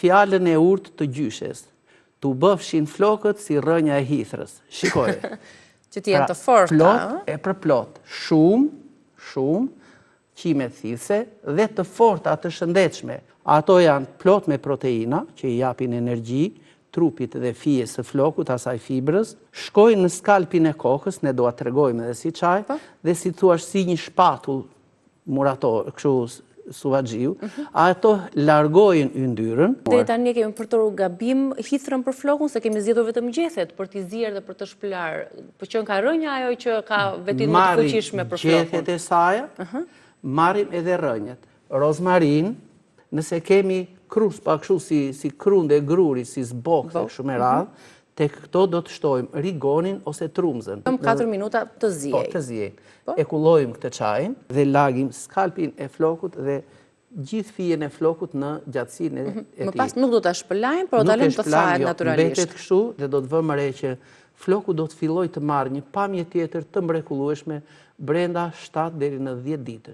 fjalën e urtë të gjyshes. Tu bëfshin flokët si rrënja e hithrës. Shikoje. Që t'jenë të forta. Plot e për plot. Shumë, qime thithse dhe të forta të shëndetshme. Ato janë plot me proteina, që i japin energji, trupit dhe fijes së flokut, asaj fibrës, shkojnë në skalpin e kokës, ne do a tregojmë edhe si çaj, dhe si thuash si një shpatull murator, kështu suvagjiu, ato largojnë yndyrën. Dhe tani kemi përtoru gabim hithrën për flokun, se kemi zgjedhur vetëm gjethet për t'i zier dhe për të shpëlar. Po që ka rënja ajo që ka vetin më të fuqishme për flokun. Marrim gjethet e saj, marrim edhe rënjët. Rozmarin, nëse kemi krus pa kështu si krunde gruri, si zbokë, shumë e radhë, tek këto do të shtojmë rigonin ose trumzën. 4 minuta të ziej. Po, të ziej. E kullojmë këtë çajin dhe lagim skalpin e flokut dhe gjithë fijen e flokut në gjatësinë e tij. Më pas nuk do ta shpëlajmë, por do ta lëmë të thahet natyralisht. Mbetet kështu dhe do të vëmë re që floku do të fillojë të marrë një pamje tjetër të mrekullueshme brenda 7 deri në 10 ditësh.